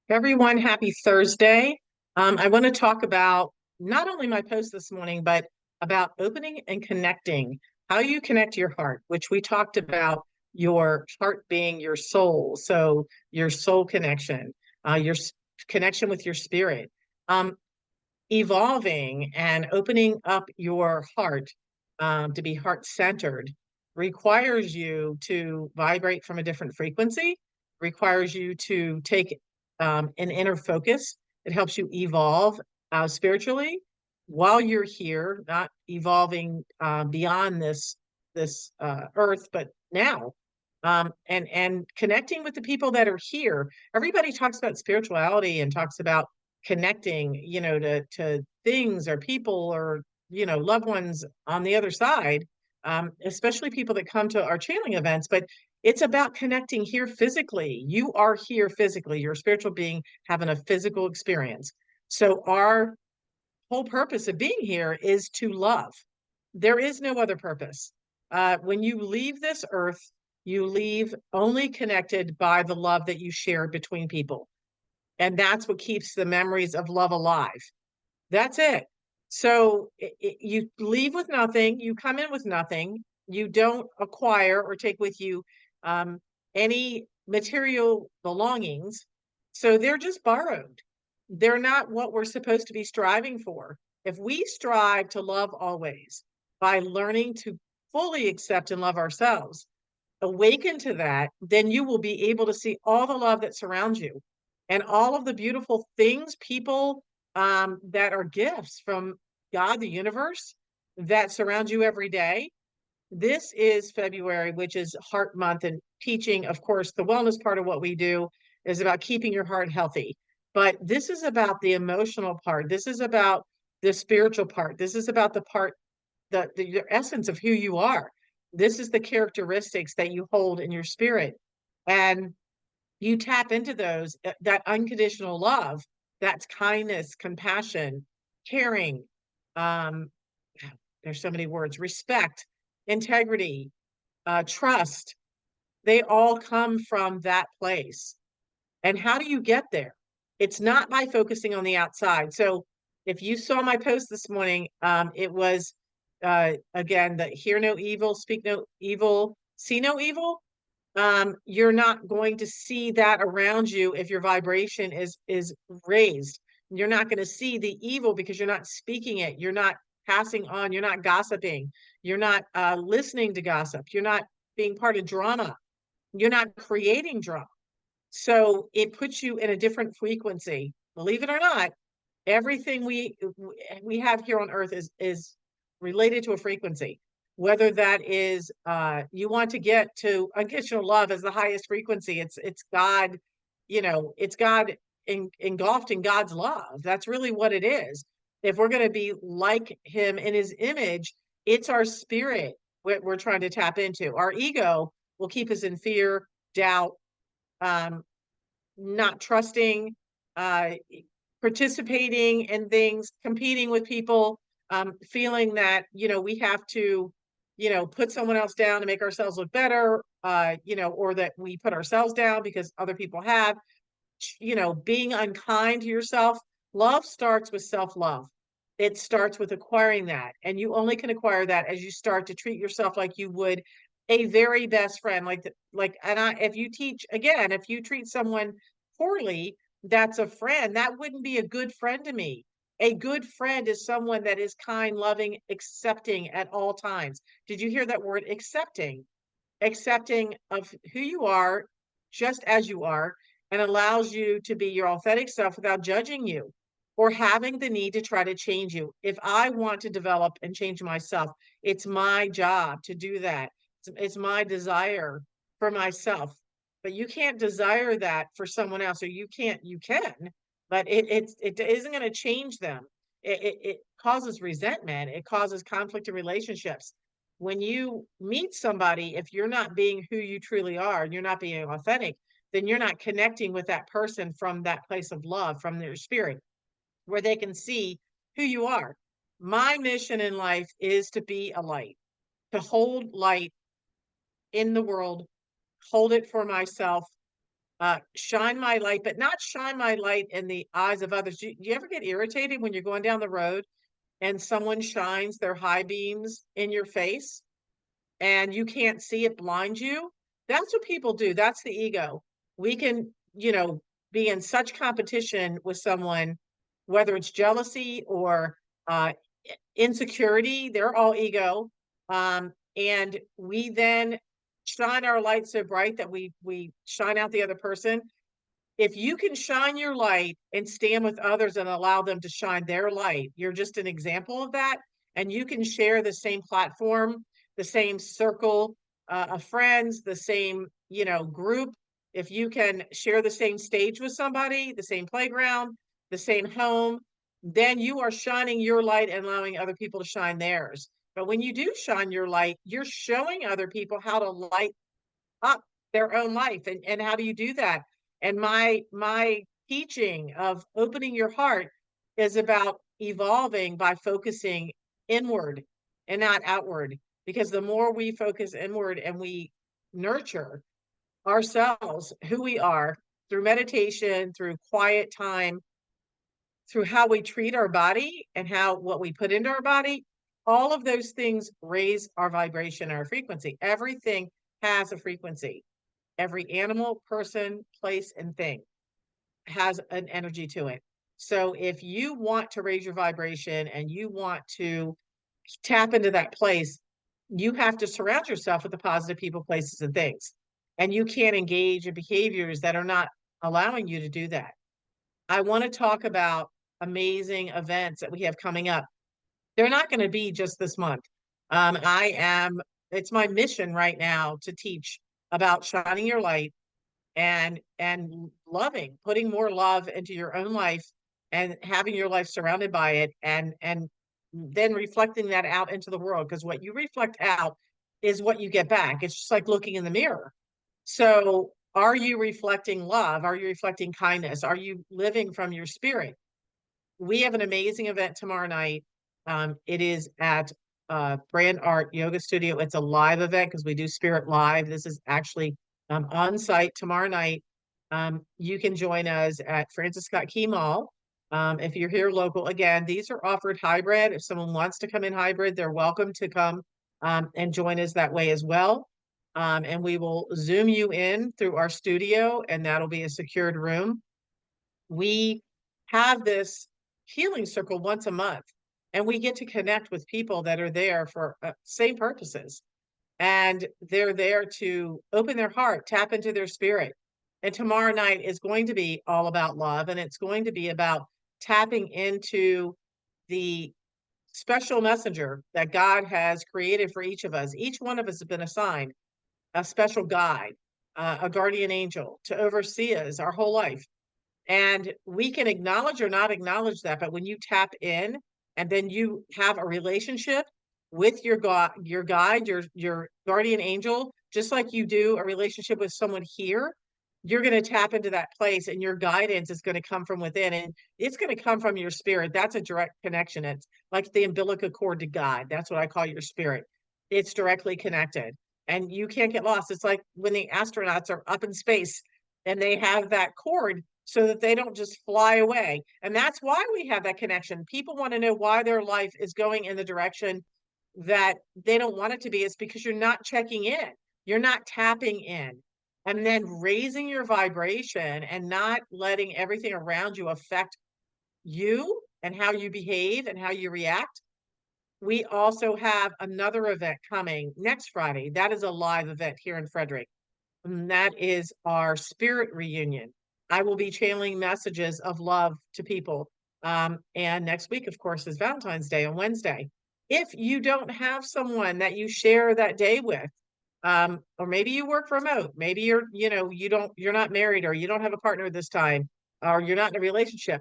Everyone, happy Thursday. I want to talk about not only my post this morning, but about opening and connecting, how you connect your heart, which we talked about your heart being your soul. So, your soul connection, your connection with your spirit, um, evolving and opening up your heart to be heart centered requires you to vibrate from a different frequency, requires you to take an inner focus. It helps you evolve spiritually while you're here, not evolving beyond this earth, but now. And connecting with the people that are here. Everybody talks about spirituality and talks about connecting, to things or people or, loved ones on the other side, especially people that come to our channeling events. But it's about connecting here physically. You are here physically. You're a spiritual being having a physical experience. So our whole purpose of being here is to love. There is no other purpose. When you leave this earth, you leave only connected by the love that you shared between people. And that's what keeps the memories of love alive. That's it. So you leave with nothing, you come in with nothing, you don't acquire or take with you um, any material belongings. So they're just borrowed. They're not what we're supposed to be striving for. If we strive to love always by learning to fully accept and love ourselves, awaken to that, then you will be able to see all the love that surrounds you and all of the beautiful things, people that are gifts from God, the universe, that surround you every day. This is February, which is Heart Month, and teaching, of course, the wellness part of what we do is about keeping your heart healthy. But this is about the emotional part. This is about the spiritual part. This is about the part, the essence of who you are. This is the characteristics that you hold in your spirit. And you tap into those, that unconditional love, that's kindness, compassion, caring. Um, there's so many words, respect, integrity, trust. They all come from that place. And how do you get there? It's not by focusing on the outside. So if you saw my post this morning, it was again, the hear no evil, speak no evil, see no evil. You're not going to see that around you if your vibration is raised. You're not going to see the evil because you're not speaking it. You're not passing on. You're not gossiping. You're not listening to gossip. You're not being part of drama. You're not creating drama. So it puts you in a different frequency. Believe it or not, everything we have here on earth is related to a frequency. Whether that is you want to get to unconditional love as the highest frequency, it's God, it's God engulfed in God's love. That's really what it is. If we're going to be like him in his image, it's our spirit we're trying to tap into. Our ego will keep us in fear, doubt, um, not trusting, uh, participating in things, competing with people, feeling that, we have to, put someone else down to make ourselves look better, or that we put ourselves down because other people have, being unkind to yourself. Love starts with self-love. It starts with acquiring that. And you only can acquire that as you start to treat yourself like you would a very best friend. If you teach, again, if you treat someone poorly, that's a friend. That wouldn't be a good friend to me. A good friend is someone that is kind, loving, accepting at all times. Did you hear that word, accepting? Accepting of who you are, just as you are, and allows you to be your authentic self without judging you or having the need to try to change you. If I want to develop and change myself, it's my job to do that. It's my desire for myself. But you can't desire that for someone else, or you can, but it isn't going to change them. It causes resentment. It causes conflict in relationships. When you meet somebody, if you're not being who you truly are, and you're not being authentic, then you're not connecting with that person from that place of love, from their spirit, where they can see who you are. My mission in life is to be a light, to hold light in the world, hold it for myself, shine my light, but not shine my light in the eyes of others. Do you ever get irritated when you're going down the road and someone shines their high beams in your face and you can't see it, blind you? That's what people do. That's the ego. We can, be in such competition with someone, whether it's jealousy or uh, insecurity, they're all ego. And we then shine our light so bright that we shine out the other person. If you can shine your light and stand with others and allow them to shine their light, you're just an example of that. And you can share the same platform, the same circle of friends, the same, group. If you can share the same stage with somebody, the same playground, the same home, then you are shining your light and allowing other people to shine theirs. But when you do shine your light, you're showing other people how to light up their own life. And how do you do that? And my teaching of opening your heart is about evolving by focusing inward and not outward. Because the more we focus inward and we nurture ourselves, who we are, through meditation, through quiet time, through how we treat our body and how what we put into our body, all of those things raise our vibration, our frequency. Everything has a frequency. Every animal, person, place, and thing has an energy to it. So if you want to raise your vibration and you want to tap into that place, you have to surround yourself with the positive people, places, and things. And you can't engage in behaviors that are not allowing you to do that. I want to talk about amazing events that we have coming up. They're not going to be just this month. It's my mission right now to teach about shining your light and loving, putting more love into your own life and having your life surrounded by it, and then reflecting that out into the world, because what you reflect out is what you get back. It's just like looking in the mirror. So are you reflecting love? Are you reflecting kindness? Are you living from your spirit? We have an amazing event tomorrow night. It is at Brand Art Yoga Studio. It's a live event because we do Spirit Live. This is actually on site tomorrow night. You can join us at Francis Scott Key Mall. If you're here local, again, these are offered hybrid. If someone wants to come in hybrid, they're welcome to come and join us that way as well. And we will Zoom you in through our studio, and that'll be a secured room. We have this healing circle once a month, and we get to connect with people that are there for same purposes, and they're there to open their heart, tap into their spirit. And tomorrow night is going to be all about love, and it's going to be about tapping into the special messenger that God has created for each of us. Each one of us has been assigned a special guide, a guardian angel to oversee us our whole life. And we can acknowledge or not acknowledge that, but when you tap in and then you have a relationship with your God, your guide, your guardian angel, just like you do a relationship with someone here, you're going to tap into that place, and your guidance is going to come from within, and it's going to come from your spirit. That's a direct connection. It's like the umbilical cord to God. That's what I call your spirit. It's directly connected, and you can't get lost. It's like when the astronauts are up in space and they have that cord so that they don't just fly away. And that's why we have that connection. People want to know why their life is going in the direction that they don't want it to be. It's because you're not checking in, you're not tapping in, and then raising your vibration and not letting everything around you affect you and how you behave and how you react. We also have another event coming next Friday. That is a live event here in Frederick. And that is our spirit reunion. I will be channeling messages of love to people. And next week, of course, is Valentine's Day on Wednesday. If you don't have someone that you share that day with, or maybe you work remote, maybe you're not married, or you don't have a partner this time, or you're not in a relationship,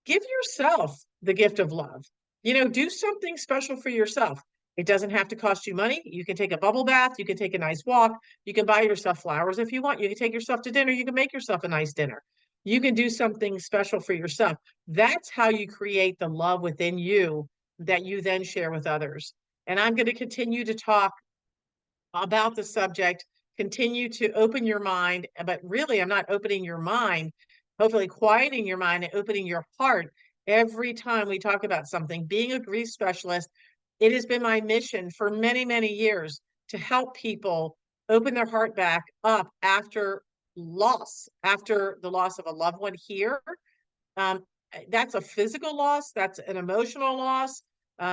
give yourself the gift of love. Do something special for yourself. It doesn't have to cost you money. You can take a bubble bath. You can take a nice walk. You can buy yourself flowers if you want. You can take yourself to dinner. You can make yourself a nice dinner. You can do something special for yourself. That's how you create the love within you that you then share with others. And I'm going to continue to talk about the subject continue to open your mind, but really, I'm not opening your mind, hopefully quieting your mind and opening your heart every time we talk about something. Being a grief specialist, it has been my mission for many, many years to help people open their heart back up after loss, after the loss of a loved one here. Um, that's a physical loss, that's an emotional loss.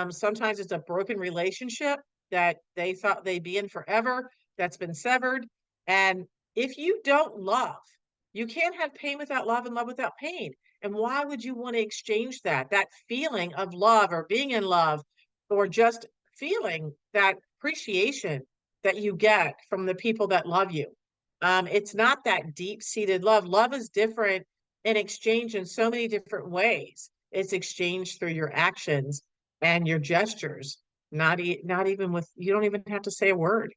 Sometimes it's a broken relationship that they thought they'd be in forever, that's been severed. And if you don't love, you can't have pain without love and love without pain. And why would you want to exchange that? That feeling of love or being in love, or just feeling that appreciation that you get from the people that love you. It's not that deep-seated love. Love is different and exchange in so many different ways. It's exchanged through your actions and your gestures, not even with, you don't even have to say a word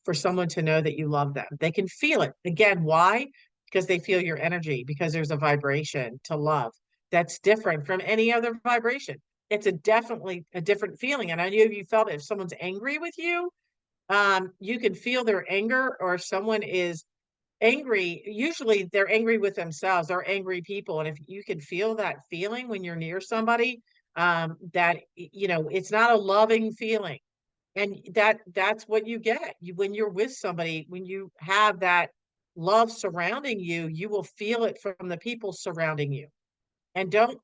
for someone to know that you love them. They can feel it. Again, why? Because they feel your energy, because there's a vibration to love that's different from any other vibration. It's a definitely a different feeling. And I know you felt it. If someone's angry with you, you can feel their anger, or if someone is angry, usually they're angry with themselves, they're angry people. And if you can feel that feeling when you're near somebody, that, it's not a loving feeling. And that's what you get. When you're with somebody, when you have that love surrounding you, you will feel it from the people surrounding you. And don't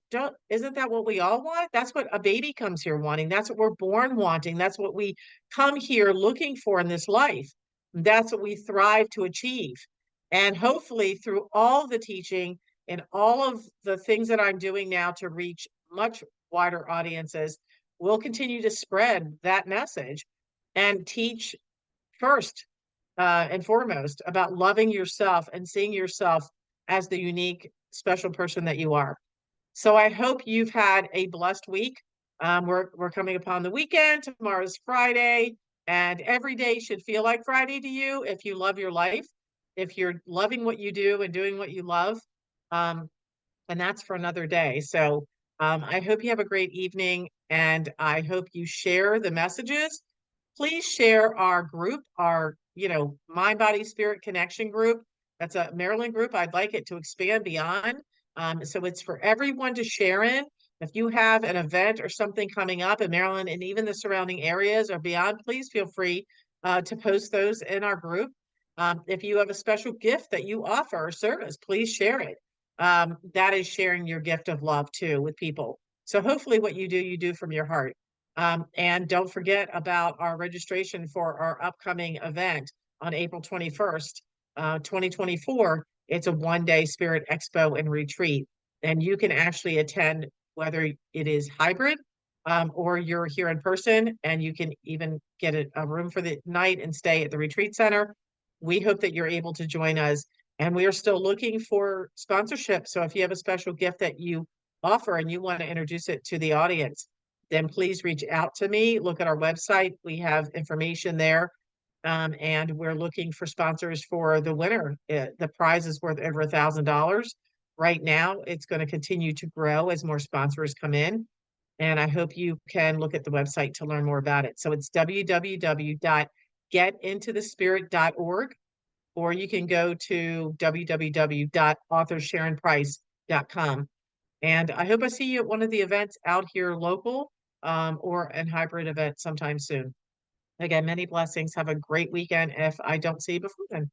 isn't that what we all want? That's what a baby comes here wanting. That's what we're born wanting. That's what we come here looking for in this life. That's what we thrive to achieve. And hopefully through all the teaching and all of the things that I'm doing now to reach much wider audiences, we'll continue to spread that message and teach first and foremost about loving yourself and seeing yourself as the unique, special person that you are. So I hope you've had a blessed week. We're coming upon the weekend. Tomorrow's Friday, and every day should feel like Friday to you if you love your life, if you're loving what you do and doing what you love. Um, and that's for another day. So I hope you have a great evening, and I hope you share the messages. Please share our group, our, Mind Body Spirit Connection group. That's a Maryland group. I'd like it to expand beyond. So it's for everyone to share in. If you have an event or something coming up in Maryland and even the surrounding areas or beyond, please feel free to post those in our group. If you have a special gift that you offer or service, please share it. That is sharing your gift of love too with people. So hopefully what you do from your heart. And don't forget about our registration for our upcoming event on April 21st, 2024. It's a one-day Spirit Expo and retreat. And you can actually attend whether it is hybrid or you're here in person, and you can even get a room for the night and stay at the retreat center. We hope that you're able to join us. And we are still looking for sponsorship. So if you have a special gift that you offer and you want to introduce it to the audience, then please reach out to me. Look at our website. We have information there. And we're looking for sponsors for the winner. The prize is worth over $1,000. Right now, it's going to continue to grow as more sponsors come in. And I hope you can look at the website to learn more about it. So it's www.getintothespirit.org, or you can go to www.authorsharonprice.com. And I hope I see you at one of the events out here local, or an hybrid event sometime soon. Again, many blessings. Have a great weekend if I don't see you before then.